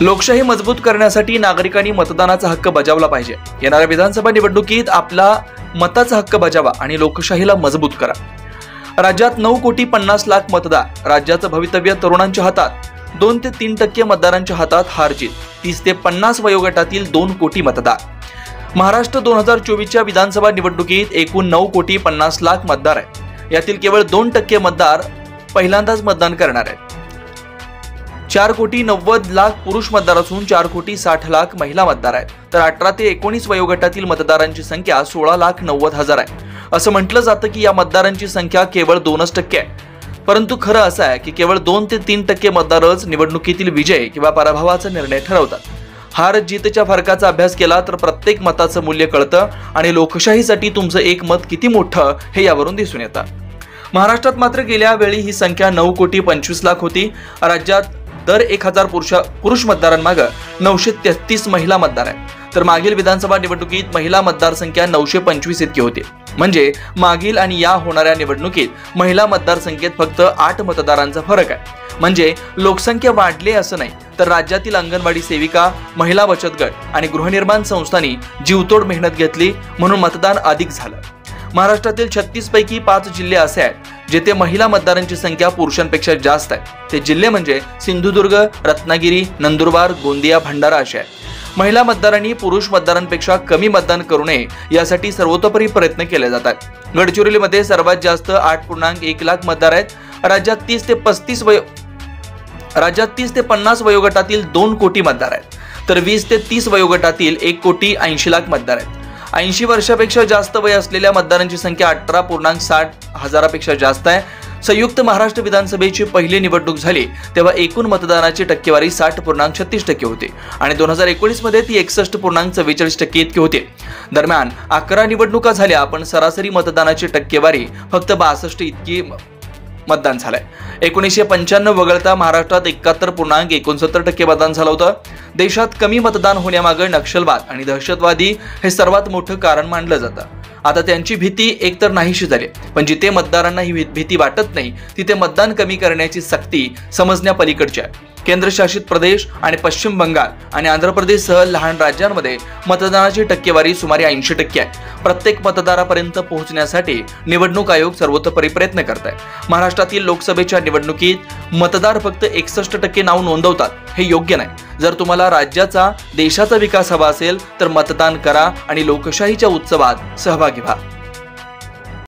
लोकशाही मजबूत करण्यासाठी नागरिकांनी मतदानाचा हक्क बजावला पाहिजे। येणाऱ्या विधानसभा निवडणुकीत आपला मताचा हक्क बजावा आणि लोकशाहीला मजबूत करा। राज्यात 9,50,00,000 मतदार, राज्याचं भवितव्य तरुणांच्या हातात। 2 ते 3% मतदारांच्या हातात हार जीत। 30 ते 50 वयोगटातील 2 कोटी मतदार। महाराष्ट्र 2024च्या विधानसभा निवडणुकीत एकूण 9,50,00,000 मतदार आहेत। यातील केवळ 2% मतदार पहिल्यांदाच मतदान करणार आहेत। 4,90,00,000 पुरुष मतदार असून 4,60,00,000 महिला मतदार आहेत। तर 18 ते 19 वयोगटातील मतदारांची संख्या 16,90,000 आहे। असं म्हटलं जातं की या मतदारांची संख्या केवळ 2% आहे, परंतु खरं असं आहे की केवळ 2 ते 3% मतदारच निवडणुकीतील विजय किंवा पराभवाचा निर्णय ठरवतात। हार जीतच्या फरकाचा अभ्यास केला तर प्रत्येक मताचं मूल्य कळतं आणि लोकशाहीसाठी तुमचं एक मत किती मोठं हे यावरून दिसून येतं। महाराष्ट्रात मात्र गेल्या वेळी ही संख्या 9,25,00,000 होती। राज्यात दर 1,000 पुरुष मतदारांमागे 933 महिला मतदार आहेत। तर मागील विधानसभा निवडणुकीत महिला मतदार संख्या 925 इतकी होती। म्हणजे मागील आणि या होणाऱ्या निवडणुकीत महिला मतदार संख्येत फक्त 8 मतदारांचा फरक आहे। म्हणजे लोकसंख्या वाढली असं नाही, तर राज्यातील अंगणवाडी सेविका, महिला बचत गट आणि गृहनिर्माण संस्थांनी जीवतोड मेहनत घेतली म्हणून मतदान अधिक झालं। महाराष्ट्रातील 36 पैकी 5 जिल्हे असे आहेत जेथे महिला मतदारांची संख्या पुरुषांपेक्षा जास्त आहे। ते जिल्हे म्हणजे सिंधुदुर्ग, रत्नागिरी, नंदुरबार, गोंदिया, भंडारा असे आहेत। महिला मतदारांनी पुरुष मतदारांपेक्षा कमी मतदान करू नये यासाठी सर्वतोपरी प्रयत्न केले जातात। गडचिरोलीमध्ये सर्वात जास्त 8,100,000 मतदार आहेत। राज्यात 30 ते 50 वयोगटातील 2 कोटी मतदार आहेत। तर 20 ते 30 वयोगटातील 1,80,00,000 मतदार आहेत। 80 वर्षापेक्षा जास्त वय असलेल्या मतदारांची संख्या 18,60,000 पेक्षा जास्त आहे। संयुक्त महाराष्ट्र विधानसभेची पहिली निवडणूक झाली तेव्हा एकूण मतदानाची टक्केवारी 60.36% होती आणि 2019 मध्ये ती 61.44% इतकी होती। दरम्यान 11 निवडणुका झाल्या पण सरासरी मतदानाची टक्केवारी फक्त 62 इतकी मतदान झालंय। 1995 वगळता महाराष्ट्रात 71.69% मतदान झालं होतं। देशात कमी मतदान होण्यामागे नक्षलवाद आणि दहशतवादी हे सर्वात मोठं कारण मानलं जातं। आता त्यांची भीती एकतर नाहीशी झाली, पण जिथे मतदारांना ही भीती वाटत नाही तिथे मतदान कमी करण्याची सक्ती समजण्या पलीकडची आहे। केंद्रशासित प्रदेश आणि पश्चिम बंगाल आणि आंध्र प्रदेशसह लहान राज्यांमध्ये मतदानाची टक्केवारी सुमारे 80% आहे। प्रत्येक मतदारापर्यंत पोहोचण्यासाठी निवडणूक आयोग सर्वतोपरी प्रयत्न करत आहे। महाराष्ट्रातील लोकसभेच्या निवडणुकीत मतदार फक्त 61% नाव नोंदवतात, हे योग्य नाही। जर तुम्हाला राज्याचा, देशाचा विकास हवा असेल तर मतदान करा आणि लोकशाहीच्या उत्सवात सहभागी व्हा।